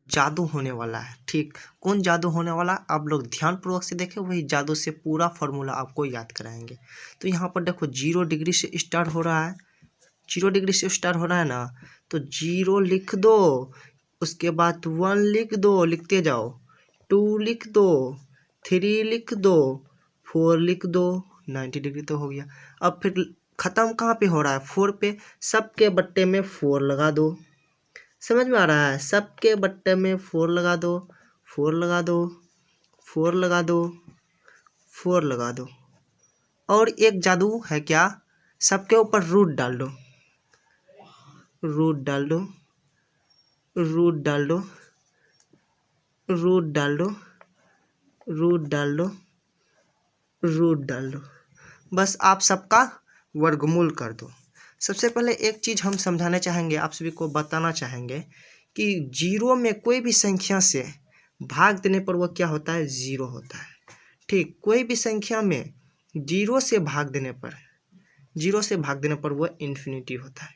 जादू होने वाला है। ठीक, कौन जादू होने वाला आप लोग ध्यानपूर्वक से देखें, वही जादू से पूरा फॉर्मूला आपको याद कराएंगे। तो यहाँ पर देखो 0 डिग्री से स्टार्ट हो रहा है, 0 डिग्री से स्टार्ट हो रहा है ना, तो 0 लिख दो, उसके बाद 1 लिख दो, लिखते जाओ, 2 लिख दो, 3 लिख दो, 4 लिख दो, 90 डिग्री तो हो गया। अब फिर ख़त्म कहाँ पे हो रहा है? 4 पे। सबके बट्टे में 4 लगा दो, समझ में आ रहा है? सबके बट्टे में 4 लगा दो, 4 लगा दो, 4 लगा दो, 4 लगा दो। और एक जादू है क्या, सबके ऊपर रूट डाल दो, रूट डाल दो, रूट डाल दो, रूट डाल दो, रूट डाल दो, रूट डाल दो। बस आप सबका वर्गमूल कर दो। सबसे पहले एक चीज़ हम समझाना चाहेंगे, आप सभी को बताना चाहेंगे कि 0 में कोई भी संख्या से भाग देने पर वह क्या होता है? 0 होता है। ठीक, कोई भी संख्या में 0 से भाग देने पर, 0 से भाग देने पर वह इन्फिनिटी होता है।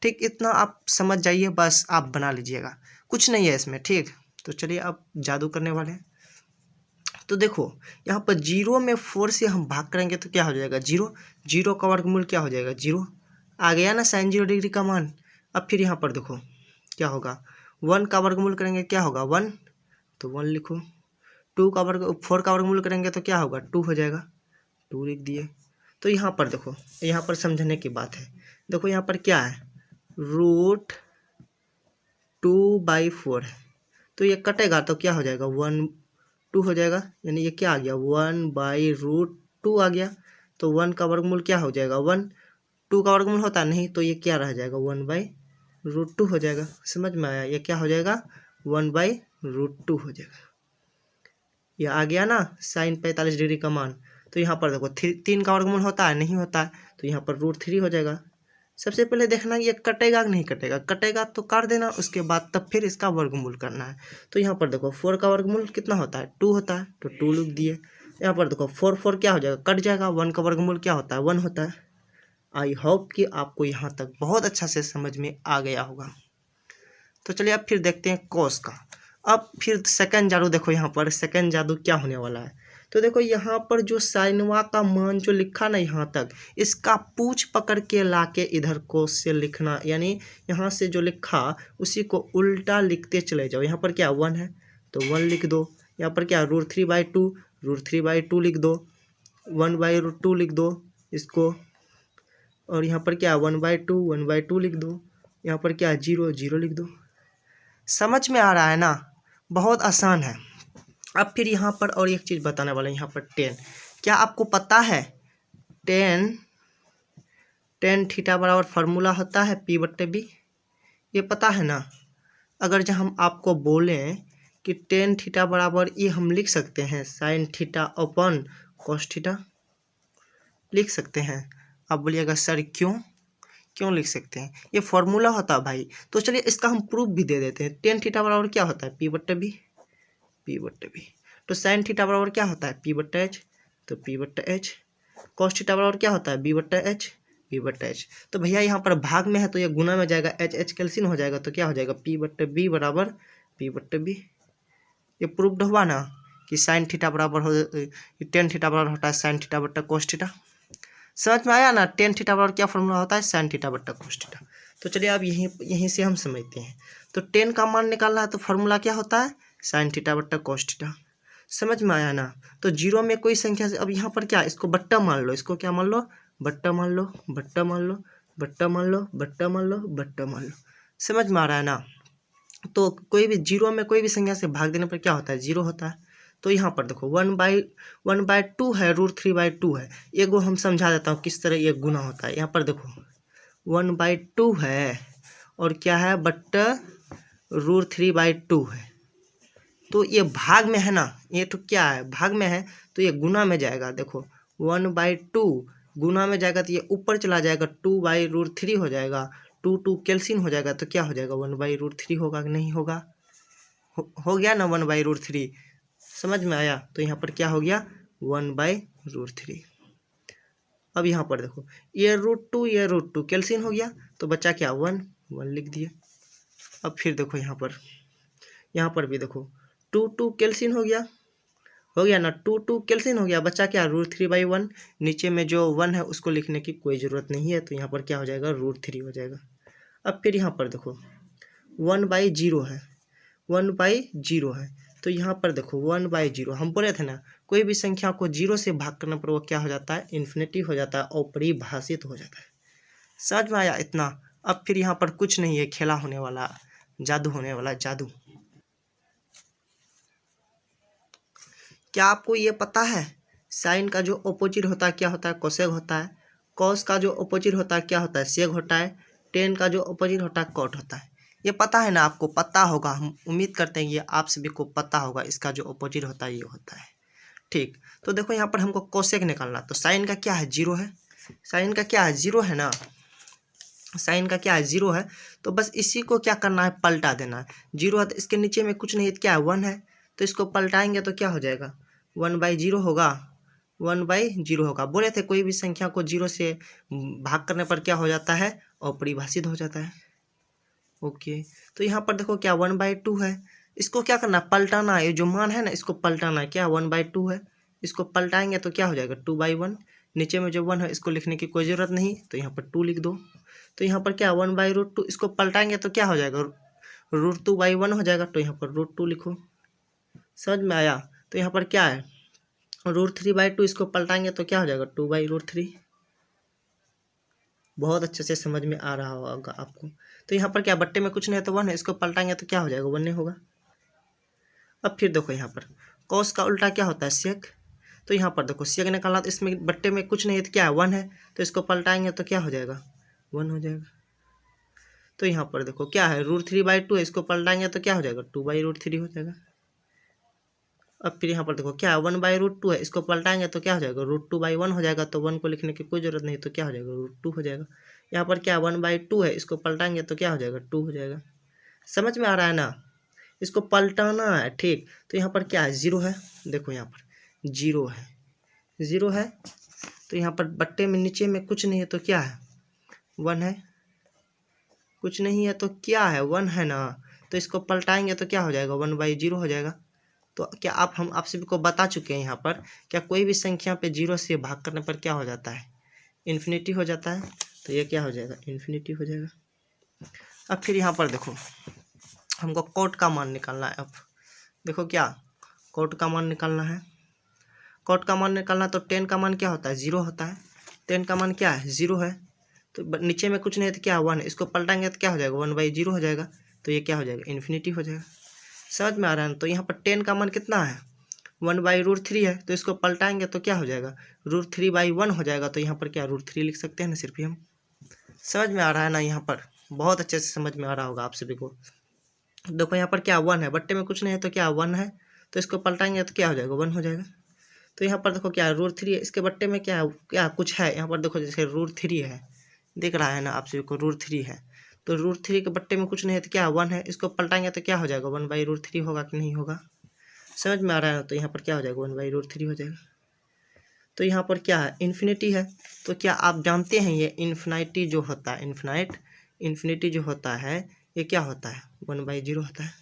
ठीक, इतना आप समझ जाइए, बस आप बना लीजिएगा, कुछ नहीं है इसमें। ठीक, तो चलिए अब जादू करने वाले हैं। तो देखो यहाँ पर 0 में 4 से हम भाग करेंगे तो क्या हो जाएगा? 0। 0 का वर्गमूल क्या हो जाएगा? 0। आ गया ना sin 0 डिग्री का मान। अब फिर यहाँ पर देखो क्या होगा, 1 का वर्गमूल करेंगे क्या होगा? 1, तो 1 लिखो। 4 का वर्गमूल करेंगे तो क्या होगा? 2 हो जाएगा, 2 लिख दिए। तो यहाँ पर देखो, यहाँ पर समझने की बात है। देखो यहाँ पर क्या है, √2/4 है, तो ये कटेगा तो क्या हो जाएगा? 1 2 हो जाएगा, यानी ये क्या आ गया? 1/√2 आ गया। तो 1 का वर्गमूल क्या हो जाएगा? 1। 2 का वर्गमूल होता नहीं, तो ये क्या रह जाएगा? 1/√2 हो जाएगा। समझ में आया? ये क्या हो जाएगा? 1/√2 हो जाएगा। ये आ गया ना sin 45 डिग्री का मान। तो यहाँ पर देखो 3 का वर्गमूल होता है, नहीं होता है, तो यहाँ पर √3 हो जाएगा। सबसे पहले देखना ये कटेगा कि नहीं कटेगा, कटेगा तो काट देना, उसके बाद तब फिर इसका वर्गमूल करना है। तो यहाँ पर देखो 4 का वर्गमूल कितना होता है? 2 होता है, तो 2 लिख दिए। यहाँ पर देखो 4 क्या हो जाएगा? कट जाएगा। 1 का वर्गमूल क्या होता है? 1 होता है। आई होप कि आपको यहाँ तक बहुत अच्छा से समझ में आ गया होगा। तो चलिए अब फिर देखते हैं कॉस का। अब फिर सेकंड जादू देखो, यहाँ पर सेकंड जादू क्या होने वाला है। तो देखो यहाँ पर जो साइनवा का मान जो लिखा ना यहाँ तक, इसका पूछ पकड़ के लाके इधर कोस से लिखना, यानी यहाँ से जो लिखा उसी को उल्टा लिखते चले जाओ। यहाँ पर क्या 1 है, तो 1 लिख दो। यहाँ पर क्या √3/2, √3/2 लिख दो, 1/√2 लिख दो इसको। और यहाँ पर क्या 1/2, 1/2 लिख दो। यहाँ पर क्या 0, 0 लिख दो। समझ में आ रहा है ना? बहुत आसान है। अब फिर यहाँ पर और एक चीज़ बताने वाले हैं, यहाँ पर 10। क्या आपको पता है 10 थीटा बराबर फार्मूला होता है P/B? ये पता है ना? अगर जब हम आपको बोलें कि 10 थीटा बराबर ये हम लिख सकते हैं sin theta upon cos theta, लिख सकते हैं। आप बोलिएगा सर क्यों लिख सकते हैं? ये फॉर्मूला होता है भाई। तो चलिए इसका हम प्रूफ भी दे देते हैं। 10 थीटा बराबर क्या होता है? P/B। तो sin थीटा बराबर क्या होता है? P/H, तो P/H। cos थीटा बराबर क्या होता है? B/H। तो भैया यहाँ पर भाग में है तो ये गुना में जाएगा, H कैल्सियम हो जाएगा, तो क्या हो जाएगा? P/B बराबर P/B। ये प्रूफ हुआ ना कि sin थीटा बराबर हो 10 थीटा बराबर होता है sin थीटा बट्टा cos थीटा। समझ में आया ना? 10 थीटा बराबर क्या फॉर्मूला होता है? sin थीटा बट्टा cos थीटा। तो चलिए अब यहीं से हम समझते हैं। तो 10 का मान निकालना है तो फॉर्मूला क्या होता है? sin थीटा बट्टा cos थीटा। समझ में आया ना? तो 0 में कोई संख्या से, अब यहाँ पर क्या, इसको बट्टा मान लो, इसको क्या मान लो? बट्टा मान लो, बट्टा मान लो, बट्टा मान लो, बट्टा मान लो, बट्टा मान लो। समझ में आ रहा है ना? तो कोई भी 0 में कोई भी संख्या से भाग देने पर क्या होता है? 0 होता है। तो यहाँ पर देखो 1/2 है, √3/2 है। एक वो हम समझा देता हूँ किस तरह ये गुना होता है। यहाँ पर देखो 1/2 है और क्या है? बट्टा √3/2 है। तो ये भाग में है ना, ये तो क्या है? भाग में है, तो ये गुना में जाएगा। देखो 1/2 गुना में जाएगा तो ये ऊपर चला जाएगा, 2/√3 हो जाएगा, 2 कैल्सियम हो जाएगा, तो क्या हो जाएगा? 1/√3 होगा कि नहीं होगा? हो गया ना 1/√3। समझ में आया? तो यहाँ पर क्या हो गया? 1/√3। अब यहाँ पर देखो ये √2 कैल्सियम हो गया, तो बच्चा क्या 1 लिख दिए। अब फिर देखो यहाँ पर यहाँ पर भी देखो 2 कैल्सियन हो गया ना, 2 कैल्सियन हो गया, बच्चा क्या √3/1। नीचे में जो 1 है उसको लिखने की कोई ज़रूरत नहीं है, तो यहाँ पर क्या हो जाएगा √3 हो जाएगा। अब फिर यहाँ पर देखो 1/0 है, 1/0 है, तो यहाँ पर देखो 1/0 हम बोले थे ना कोई भी संख्या को 0 से भाग करने पर वो क्या हो जाता है, इन्फिनिटी हो जाता है, अपरिभाषित हो जाता है। समझ में आया इतना? अब फिर यहाँ पर कुछ नहीं है, खेला होने वाला, जादू होने वाला, जादू। क्या आपको ये पता है साइन का जो अपोजिट होता है क्या होता है, कोसेक होता है। कॉस का जो अपोजिट होता है क्या होता है, सेक होता है। टेन का जो अपोजिट होता है कॉट होता है। ये पता है ना, आपको पता होगा, हम उम्मीद करते हैं ये आप सभी को पता होगा, इसका जो अपोजिट होता है ये होता है। ठीक, तो देखो यहाँ पर हमको कोसेक निकालना, तो साइन का क्या है, 0 है। साइन का क्या है, 0 है ना, साइन का क्या है, 0 है। तो बस इसी को क्या करना है, पलटा देना है। 0 है तो इसके नीचे में कुछ नहीं है, क्या है, 1 है, तो इसको पलटाएंगे तो क्या हो जाएगा, 1/0 होगा, 1/0 होगा। बोले थे कोई भी संख्या को 0 से भाग करने पर क्या हो जाता है, अपरिभाषित हो जाता है। ओके, तो यहाँ पर देखो क्या 1/2 है, इसको क्या करना है, पलटाना है। ये जो मान है ना इसको पलटाना है, क्या 1/2 है, इसको पलटाएंगे तो क्या हो जाएगा 2/1। नीचे में जो 1 है इसको लिखने की कोई ज़रूरत नहीं, तो यहाँ पर 2 लिख दो। तो यहाँ पर क्या 1/√2, इसको पलटाएंगे तो क्या हो जाएगा, √2/1 हो जाएगा, तो यहाँ पर √2 लिखो। समझ में आया? तो यहाँ पर क्या है √3/2, इसको पलटाएंगे तो क्या हो जाएगा 2/√3। बहुत अच्छे से समझ में आ रहा होगा आपको। तो यहाँ पर क्या बट्टे में कुछ नहीं है तो 1 है, इसको पलटाएंगे तो क्या हो जाएगा 1 होगा। अब फिर देखो यहाँ पर कॉस का उल्टा क्या होता है, सेक। तो यहाँ पर देखो सेक निकालना, तो इसमें बट्टे में कुछ नहीं है तो क्या है 1 है, तो इसको पलटाएंगे तो क्या हो जाएगा 1 हो जाएगा। तो यहाँ पर देखो क्या है √3/2 है, इसको पलटाएंगे तो क्या हो जाएगा 2/√3 हो जाएगा। अब फिर यहाँ पर देखो क्या है 1/√2 है, इसको पलटाएंगे तो क्या हो जाएगा √2/1 हो जाएगा, तो 1 को लिखने की कोई जरूरत नहीं, तो क्या हो जाएगा √2 हो जाएगा। यहाँ पर क्या 1/2 है, इसको पलटाएंगे तो क्या हो जाएगा 2 हो जाएगा। समझ में आ रहा है ना, इसको पलटाना है। ठीक, तो यहाँ पर क्या है 0 है, देखो यहाँ पर 0 है, 0 है, तो यहाँ पर बट्टे में नीचे में कुछ नहीं है तो क्या है 1 है, कुछ नहीं है तो क्या है 1 है ना, तो इसको पलटाएंगे तो क्या हो जाएगा 1/0 हो जाएगा। तो क्या हम आप सभी को बता चुके हैं यहाँ पर, क्या कोई भी संख्या पे 0 से भाग करने पर क्या हो जाता है, इन्फिनिटी हो जाता है, तो ये क्या हो जाएगा इन्फिनिटी हो जाएगा। अब फिर यहाँ पर देखो हमको कॉट का मान निकालना है। अब देखो क्या कॉट का मान निकालना है, कॉट का मान निकालना, तो 10 का मान क्या होता है 0 होता है, 10 का मान क्या है 0 है, तो नीचे में कुछ नहीं है तो क्या 1 है, इसको पलटाएंगे तो क्या हो जाएगा 1/0 हो जाएगा, तो ये क्या हो जाएगा इन्फिनिटी हो जाएगा। समझ में आ रहा है? तो यहाँ पर 10 का मान कितना है 1/√3 है, तो इसको पलटाएंगे तो क्या हो जाएगा √3/1 हो जाएगा, तो यहाँ पर क्या √3 लिख सकते हैं ना सिर्फ ही हम। समझ में आ रहा है ना, यहाँ पर बहुत अच्छे से समझ में आ रहा होगा आप सभी को। देखो यहाँ पर क्या 1 है, बट्टे में कुछ नहीं है तो क्या 1 है, तो इसको पलटाएंगे तो क्या हो जाएगा 1 हो जाएगा। तो यहाँ पर देखो क्या √3 है, इसके बट्टे में क्या कुछ है, यहाँ पर देखो जैसे √3 है, दिख रहा है ना आप सभी को √3 है, तो √3 के बट्टे में कुछ नहीं है तो क्या 1 है, इसको पलटाएंगे तो क्या हो जाएगा 1/√3 होगा कि नहीं होगा। समझ में आ रहा है? तो यहाँ पर क्या हो जाएगा 1/√3 हो जाएगा। तो यहाँ पर क्या है इन्फिनिटी है, तो क्या आप जानते हैं ये इन्फिनिटी जो होता है, इन्फिनिटी जो होता है ये क्या होता है 1/0 होता है,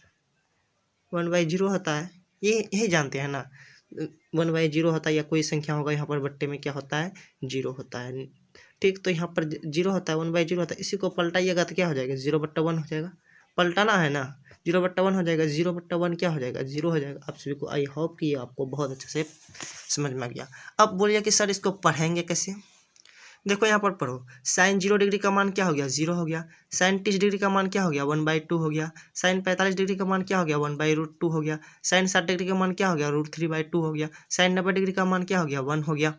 1/0 होता है, ये यही जानते हैं ना 1/0 होता है, या कोई संख्या होगा यहाँ पर बट्टे में क्या होता है 0 होता है। ठीक, तो यहाँ पर 0 होता है 1/0 होता है, इसी को पलटाइएगा तो क्या हो जाएगा 0/1 हो जाएगा, पलटाना है ना 0/1 हो जाएगा, 0/1 क्या हो जाएगा 0 हो जाएगा। आप सभी को आई होप कि ये आपको बहुत अच्छे से समझ में आ गया। अब बोलिए कि सर इसको पढ़ेंगे कैसे। देखो यहाँ पर पढ़ो, साइन 0 डिग्री का मान क्या हो गया 0 हो गया, साइन 30 डिग्री का मान क्या हो गया 1/2 हो गया, साइन 45 डिग्री का मान क्या हो गया 1/√2 हो गया, साइन 60 डिग्री का मान क्या हो गया √3/2 हो गया, साइन 90 डिग्री का मान क्या हो गया 1 हो गया,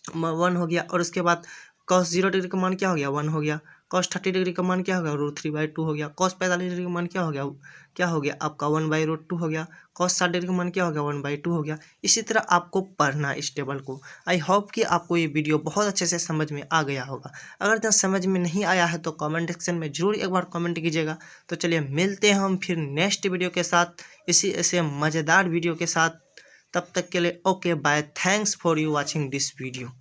1 हो गया, और उसके बाद कॉस 0 डिग्री का मान क्या हो गया 1 हो गया, कॉस 30 डिग्री का मान क्या हो गया √3/2 हो गया, कॉस 45 डिग्री का मान क्या हो गया आपका 1/√2 हो गया, कॉस 60 डिग्री का मान क्या हो गया 1/2 हो गया। इसी तरह आपको पढ़ना इस टेबल को। आई होप कि आपको ये वीडियो बहुत अच्छे से समझ में आ गया होगा। अगर जब समझ में नहीं आया है तो कमेंट सेक्शन में जरूर एक बार कमेंट कीजिएगा। तो चलिए मिलते हैं हम फिर नेक्स्ट वीडियो के साथ, इसी ऐसे मज़ेदार वीडियो के साथ। तब तक के लिए okay bye, thanks for you watching this video.